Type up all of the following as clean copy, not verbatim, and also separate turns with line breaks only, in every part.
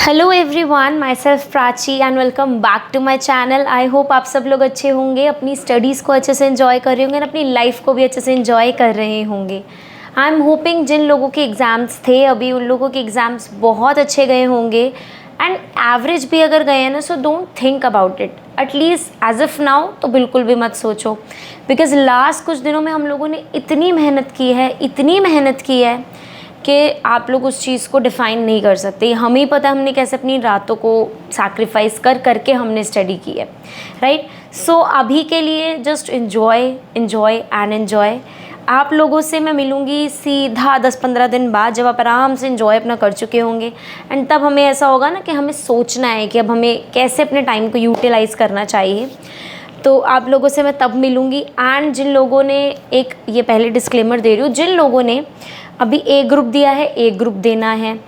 Hello everyone, myself Prachi and welcome back to my channel. I hope आप सब लोग अच्छे होंगे, अपनी स्टडीज़ को अच्छे से एंजॉय कर रहे होंगे और अपनी लाइफ को भी अच्छे से एंजॉय कर रहे होंगे। आई एम होपिंग जिन लोगों के एग्ज़ाम्स थे अभी, उन लोगों के एग्ज़ाम्स बहुत अच्छे गए होंगे एंड एवरेज भी अगर गए हैं ना, so don't think about it at least as of now. तो बिल्कुल भी मत सोचो, बिकॉज़ लास्ट कुछ दिनों में हम लोगों ने इतनी मेहनत की है कि आप लोग उस चीज़ को डिफ़ाइन नहीं कर सकते। हमें ही पता हमने कैसे अपनी रातों को सैक्रिफाइस करके हमने स्टडी की है, राइट। सो अभी के लिए जस्ट एन्जॉय। आप लोगों से मैं मिलूँगी सीधा 10-15 दिन बाद, जब आप आराम से एंजॉय अपना कर चुके होंगे। एंड तब हमें ऐसा होगा ना कि हमें सोचना है कि अब हमें कैसे अपने टाइम को यूटिलाइज़ करना चाहिए। तो आप लोगों से मैं तब मिलूँगी। एंड जिन लोगों ने, एक ये पहले डिस्क्लेमर दे रही हूँ, जिन लोगों ने अभी ए ग्रुप दिया है, ए ग्रुप देना है,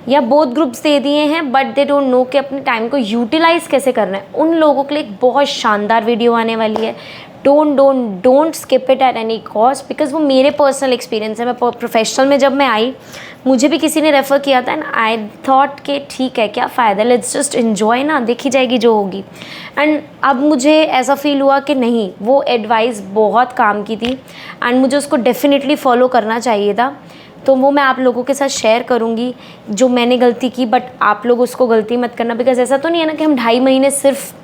या बोथ ग्रुप्स दे दिए हैं बट दे डोंट नो कि अपने टाइम को यूटिलाइज़ कैसे करना है, उन लोगों के लिए एक बहुत शानदार वीडियो आने वाली है। Don't skip it at any cost, because वो मेरे पर्सनल एक्सपीरियंस है। मैं प्रोफेशनल में जब मैं आई, मुझे भी किसी ने रेफ़र किया था एंड आई थॉट कि ठीक है, क्या फ़ायदा, लेट्स जस्ट इन्जॉय ना, देखी जाएगी जो होगी। एंड अब मुझे ऐसा फील हुआ कि नहीं, वो एडवाइस बहुत काम की थी एंड मुझे उसको डेफिनेटली फॉलो करना चाहिए था। तो वो मैं आप लोगों के साथ शेयर करूँगी जो मैंने गलती की, बट आप लोग उसको गलती मत करना। बिकॉज ऐसा तो नहीं है ना कि हम 2.5 महीने सिर्फ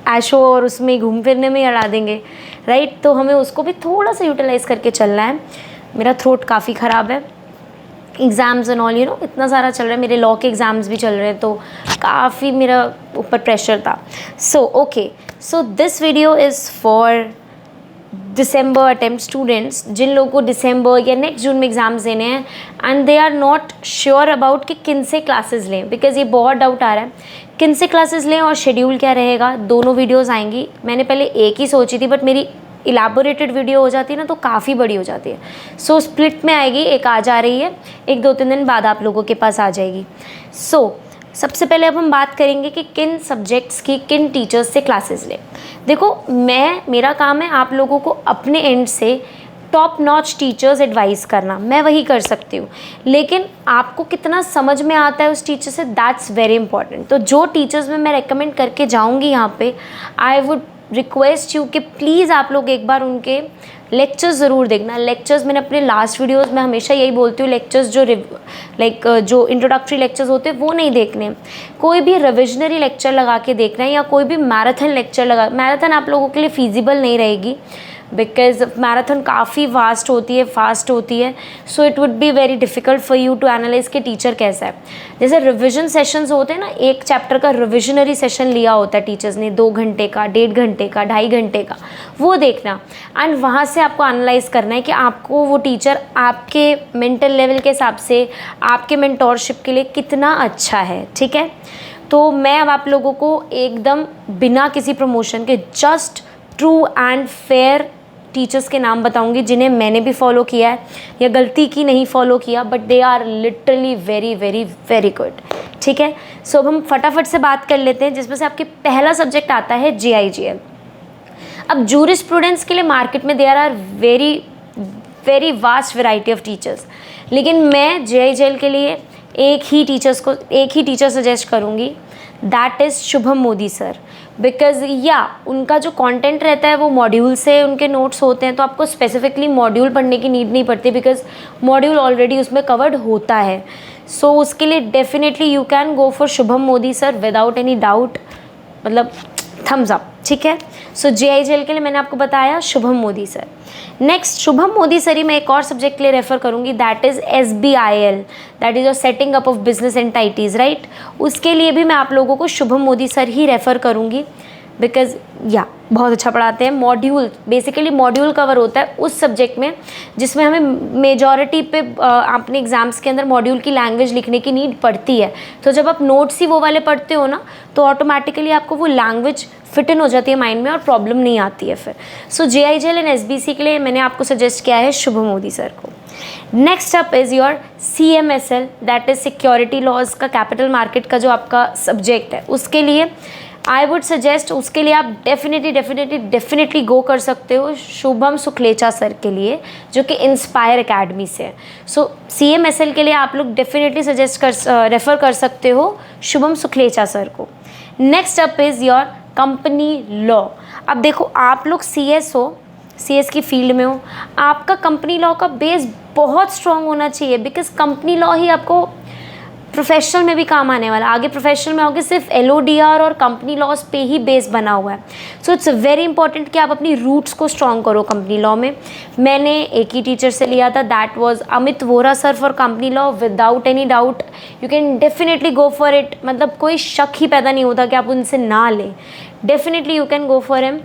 ऐशो और उसमें घूम फिरने में ही अड़ा देंगे, राइट। तो हमें उसको भी थोड़ा सा यूटिलाइज़ करके चलना है। मेरा थ्रोट काफ़ी ख़राब है, एग्ज़ाम्स एंड ऑल इतना सारा चल रहा है, मेरे लॉ के एग्ज़ाम्स भी चल रहे हैं, तो काफ़ी मेरा ऊपर प्रेशर था। So this video is for December attempt students, जिन लोगों को दिसंबर या नेक्स्ट जून में एग्ज़ाम्स देने हैं and they are not sure about कि किन से क्लासेस लें, बिकॉज़ ये बहुत डाउट आ रहा है किन से क्लासेस लें और शेड्यूल क्या रहेगा। दोनों वीडियोस आएंगी। मैंने पहले एक ही सोची थी, बट मेरी इलाबोरेटेड वीडियो हो जाती है ना तो काफ़ी बड़ी हो जाती है। सो स्प्लिट में आएगी, एक आज आ रही है, एक 2-3 दिन बाद आप लोगों के पास आ जाएगी। सबसे पहले अब हम बात करेंगे कि किन सब्जेक्ट्स की किन टीचर्स से क्लासेस लें। देखो, मेरा काम है आप लोगों को अपने एंड से टॉप नॉच टीचर्स एडवाइस करना, मैं वही कर सकती हूँ। लेकिन आपको कितना समझ में आता है उस टीचर से, दैट्स वेरी इंपॉर्टेंट। तो जो टीचर्स में मैं रेकमेंड करके जाऊँगी यहाँ पे, आई वुड रिक्वेस्ट यू कि प्लीज़ आप लोग एक बार उनके लेक्चर्स ज़रूर देखना। लेक्चर्स मैंने अपने लास्ट वीडियोस में हमेशा यही बोलती हूँ, लेक्चर्स जो इंट्रोडक्टरी लेक्चर्स होते हैं वो नहीं देखने, कोई भी रिविजनरी लेक्चर लगा के देखना है, या कोई भी मैराथन लेक्चर मैराथन आप लोगों के लिए फ़ीजिबल नहीं रहेगी, बिकॉज मैराथन काफ़ी फास्ट होती है। So it would be very difficult for you to analyse कि टीचर कैसा है। जैसे रिविजन सेशंस होते हैं ना, एक चैप्टर का रिविजनरी सेशन लिया होता है टीचर्स ने, 2 घंटे का, 1.5 घंटे का, 2.5 घंटे का, वो देखना। एंड वहाँ से आपको एनालाइज करना है कि आपको वो टीचर आपके मेंटल लेवल के हिसाब से, आपके मेंटोरशिप के लिए कितना अच्छा है, ठीक है। तो मैं अब आप लोगों को एकदम बिना किसी प्रमोशन के just true and fair teachers के नाम बताऊंगी, जिन्हें मैंने भी फॉलो किया है या गलती की नहीं फॉलो किया, but they are literally very very very good, ठीक है। सो अब हम फटाफट से बात कर लेते हैं, जिसमें से आपके पहला सब्जेक्ट आता है JIGL। अब जूरिस्प्रूडेंस के लिए मार्केट में there are very very vast variety of teachers, लेकिन मैं JIGL के लिए एक ही टीचर सजेस्ट करूँगी, that is Shubham Modi sir. Because उनका जो कंटेंट रहता है वो मॉड्यूल से उनके नोट्स होते हैं, तो आपको स्पेसिफिकली मॉड्यूल पढ़ने की नीड नहीं पड़ती, बिकॉज़ मॉड्यूल ऑलरेडी उसमें कवर्ड होता है। सो उसके लिए definitely you can go for Shubham Modi sir without any doubt, मतलब थम्स अप, ठीक है। सो JIGL के लिए मैंने आपको बताया Shubham Modi sir. Next Shubham Modi sir ही मैं एक और सब्जेक्ट के लिए रेफ़र करूँगी, that is SBIL, that is your setting up of business entities, right. उसके लिए भी मैं आप लोगों को शुभम मोदी सर ही रेफ़र करूँगी, बिकॉज़ बहुत अच्छा पढ़ाते हैं। मॉड्यूल बेसिकली मॉड्यूल कवर होता है उस सब्जेक्ट में जिसमें हमें मेजॉरिटी पे अपने एग्ज़ाम्स के अंदर मॉड्यूल की लैंग्वेज लिखने की नीड पड़ती है। तो जब आप नोट्स ही वो वाले पढ़ते हो ना, तो ऑटोमेटिकली आपको वो लैंग्वेज फिट इन हो जाती है माइंड में और प्रॉब्लम नहीं आती है फिर। सो JIGL एंड SBC के लिए मैंने आपको सजेस्ट किया है शुभम मोदी सर को। Next up is your CMSL, that is security laws का कैपिटल मार्केट का जो आपका सब्जेक्ट है, उसके लिए आई वुड सजेस्ट उसके लिए आप डेफिनेटली गो कर सकते हो शुभम सुखलेचा सर के लिए, जो कि इंस्पायर एकेडमी से है। सो CMSL के लिए आप लोग डेफिनेटली रेफ़र कर सकते हो शुभम सुखलेचा सर को। Next up is your company law. अब देखो, आप लोग CS हो, CS की फील्ड में हो, आपका कंपनी लॉ का बेस बहुत स्ट्रॉन्ग होना चाहिए, बिकॉज कंपनी लॉ ही आपको प्रोफेशनल में भी काम आने वाला। आगे प्रोफेशनल में आओगे, सिर्फ LODR और कंपनी लॉज पे ही बेस बना हुआ है। सो इट्स वेरी इंपॉर्टेंट कि आप अपनी रूट्स को स्ट्रॉन्ग करो कंपनी लॉ में। मैंने एक ही टीचर से लिया था, that was Amit Vora sir for company law. Without any doubt you can definitely go for it, मतलब कोई शक ही पैदा नहीं होता कि आप उनसे ना लें। Definitely you can go for him.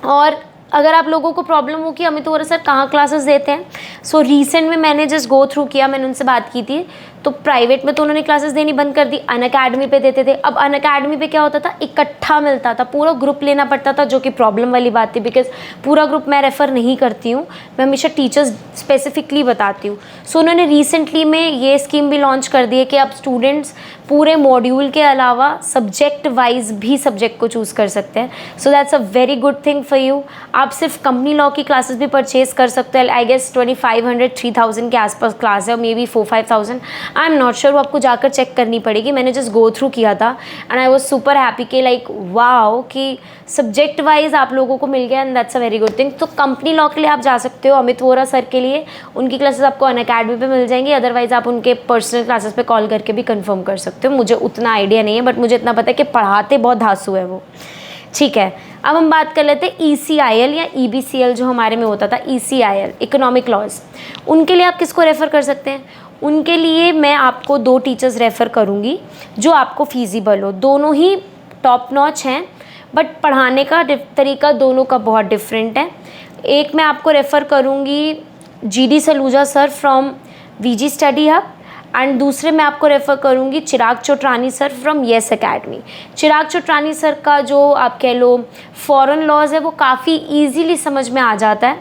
और अगर आप लोगों को प्रॉब्लम हो कि अमित वोरा सर कहाँ क्लासेस देते हैं, सो रिसेंट में मैंने जस्ट गो थ्रू किया, मैंने उनसे बात की थी, तो प्राइवेट में तो उन्होंने क्लासेस देनी बंद कर दी, अनअकैडमी पे देते थे। अब अनअकैडमी पे क्या होता था, इकट्ठा मिलता था, पूरा ग्रुप लेना पड़ता था, जो कि प्रॉब्लम वाली बात थी, बिकॉज पूरा ग्रुप मैं रेफ़र नहीं करती हूँ, मैं हमेशा टीचर्स स्पेसिफिकली बताती हूँ। सो उन्होंने रिसेंटली में ये स्कीम भी लॉन्च कर दी है कि अब स्टूडेंट्स पूरे मॉड्यूल के अलावा सब्जेक्ट वाइज भी सब्जेक्ट को चूज़ कर सकते हैं। So that's a very good thing for you. आप सिर्फ कंपनी लॉ की क्लासेस भी परचेज कर सकते हैं। आई गेस 2500-3000 के आसपास क्लास है, may be 4-5,000, I am not sure, वो आपको जाकर चेक करनी पड़ेगी। मैंने जस्ट गो थ्रू किया था and I was super happy कि लाइक वाओ कि सब्जेक्ट वाइज आप लोगों को मिल गया, and that's a very good thing. तो कंपनी लॉ के लिए आप जा सकते हो अमित वोरा सर के लिए, उनकी क्लासेस आपको अनअकैडमी पे मिल जाएंगी, अदरवाइज आप उनके पर्सनल क्लासेस पे कॉल करके भी कंफर्म कर सकते हो। मुझे उतना आइडिया नहीं है, बट मुझे इतना पता है कि पढ़ाते बहुत धांसू है वो। ठीक है, अब हम बात कर लेते हैं ECIL या EBCL जो हमारे में होता था। ECIL इकोनॉमिक लॉज, उनके लिए आप किसको रेफ़र कर सकते हैं? उनके लिए मैं आपको 2 टीचर्स रेफ़र करूँगी जो आपको फीजिबल हो। दोनों ही टॉप नॉच हैं, बट पढ़ाने का तरीका दोनों का बहुत डिफरेंट है। एक मैं आपको रेफ़र करूँगी GD Saluja sir from VG study hub, and दूसरे मैं आपको रेफ़र करूँगी Chirag Chotrani sir from yes academy. Chirag Chotrani sir का जो आप कह लो फॉरेन लॉज है वो काफ़ी इजीली समझ में आ जाता है,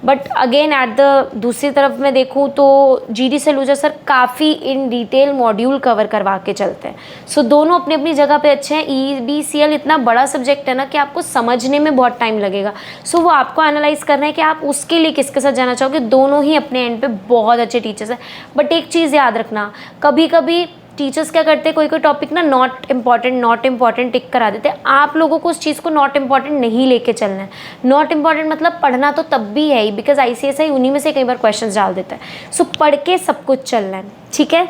बट अगेन एट द दूसरी तरफ मैं देखूँ तो GD सलूजा सर काफ़ी इन डिटेल मॉड्यूल कवर करवा के चलते हैं। सो दोनों अपनी अपनी जगह पे अच्छे हैं। EBCL इतना बड़ा सब्जेक्ट है ना कि आपको समझने में बहुत टाइम लगेगा, सो वो आपको एनालाइज करना है कि आप उसके लिए किसके साथ जाना चाहोगे। दोनों ही अपने एंड पे बहुत अच्छे टीचर्स हैं, बट एक चीज़ याद रखना, कभी कभी टीचर्स क्या करते हैं, कोई कोई टॉपिक ना नॉट इम्पॉर्टेंट टिक करा देते हैं। आप लोगों को उस चीज़ को नॉट इम्पॉर्टेंट नहीं लेके चलना है। नॉट इम्पॉर्टेंट मतलब पढ़ना तो तब भी है ही, बिकॉज ICSI उन्हीं में से कई बार क्वेश्चंस डाल देता है। सो पढ़ के सब कुछ चलना है, ठीक है।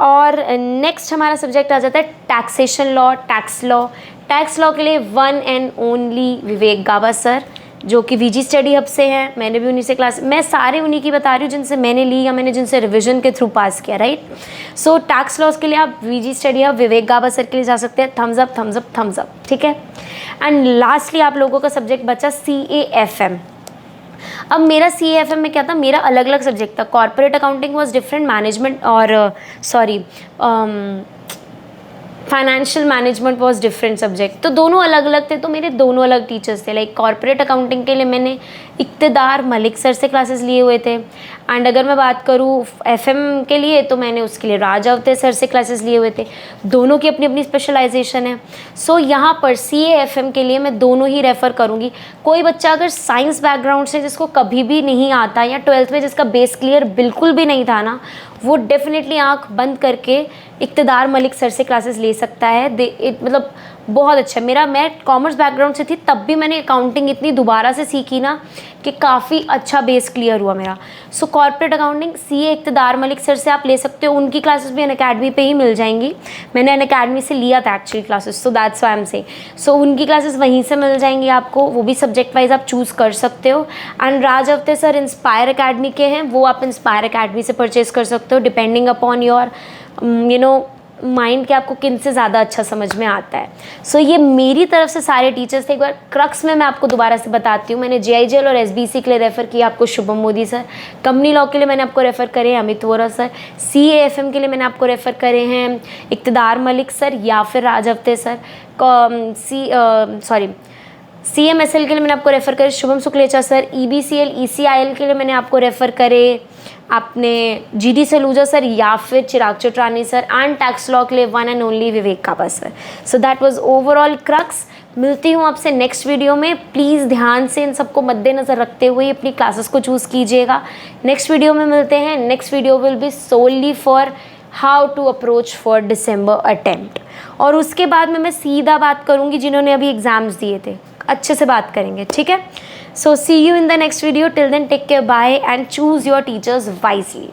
और नेक्स्ट हमारा सब्जेक्ट आ जाता है taxation law, tax law. Tax law के लिए one and only Vivek Gaba sir, जो कि VG स्टडी हब से हैं। मैंने भी उन्हीं से क्लास, मैं सारे उन्हीं की बता रही हूँ जिनसे मैंने ली या मैंने जिनसे रिवीजन के थ्रू पास किया, राइट। सो टैक्स लॉज के लिए आप VG study hub Vivek Gaba sir के लिए जा सकते हैं। Thumbs up thumbs up thumbs up, ठीक है। एंड लास्टली आप लोगों का सब्जेक्ट बचा CAFM। अब मेरा CAFM में क्या था, मेरा अलग अलग सब्जेक्ट था। Corporate accounting was different, management और financial management was different subject, तो दोनों अलग अलग थे। तो मेरे दोनों अलग टीचर्स थे। लाइक कॉर्पोरेट अकाउंटिंग के लिए मैंने इक़्तिदार मलिक सर से क्लासेस लिए हुए थे, एंड अगर मैं बात करूँ FM के लिए तो मैंने उसके लिए राज अवते सर से क्लासेस लिए हुए थे। दोनों की अपनी अपनी स्पेशलाइजेशन है। सो यहाँ पर CAFM के लिए मैं दोनों ही रेफ़र करूँगी। कोई बच्चा अगर साइंस बैकग्राउंड से जिसको कभी भी नहीं आता, या 12th में जिसका बेस क्लियर बिल्कुल भी नहीं था ना, वो डेफिनेटली आंख बंद करके इक़्तिदार मलिक सर से क्लासेस ले सकता है। मतलब बहुत अच्छा। मैं कॉमर्स बैकग्राउंड से थी, तब भी मैंने अकाउंटिंग इतनी दोबारा से सीखी ना कि काफ़ी अच्छा बेस क्लियर हुआ मेरा। So corporate accounting CA Iqtidar Malik sir से आप ले सकते हो। उनकी क्लासेस भी अनअकैडमी पे ही मिल जाएंगी। मैंने अनअकैडमी से लिया था actually classes, so that's why I am saying. So उनकी क्लासेस वहीं से मिल जाएंगी आपको, वो भी सब्जेक्ट वाइज आप चूज़ कर सकते हो। एंड राज अवते सर इंस्पायर अकेडमी के हैं, वो आप इंस्पायर अकेडमी से परचेज़ कर सकते हो, डिपेंडिंग अपॉन योर माइंड कि आपको किन से ज़्यादा अच्छा समझ में आता है। सो ये मेरी तरफ से सारे टीचर्स थे। एक बार क्रक्स में मैं आपको दोबारा से बताती हूँ। मैंने JIGL और SBC के लिए रेफ़र किया आपको Shubham Modi sir. Company law के लिए मैंने आपको रेफ़र करे अमित वोरा सर। CAFM के लिए मैंने आपको रेफ़र करे हैं इक़्तिदार मलिक सर या फिर राज अवते सर। CMSL के लिए मैंने आपको रेफ़र करे शुभम सुखलेचा सर। EBCL ECIL के लिए मैंने आपको रेफ़र करे आपने GD सलूजा सर या फिर Chirag Chotrani sir and tax law के लिए one and only Vivek Gaba sir. So that was overall crux. मिलती हूँ आपसे नेक्स्ट वीडियो में। प्लीज़ ध्यान से इन सबको मद्देनज़र रखते हुए अपनी क्लासेस को चूज़ कीजिएगा। नेक्स्ट वीडियो में मिलते हैं। Next video will be solely for how to approach for December attempt, और उसके बाद में मैं सीधा बात करूँगी जिन्होंने अभी एग्ज़ाम्स दिए थे, अच्छे से बात करेंगे, ठीक है। So see you in the next video. Till then take care, bye and choose your teachers wisely.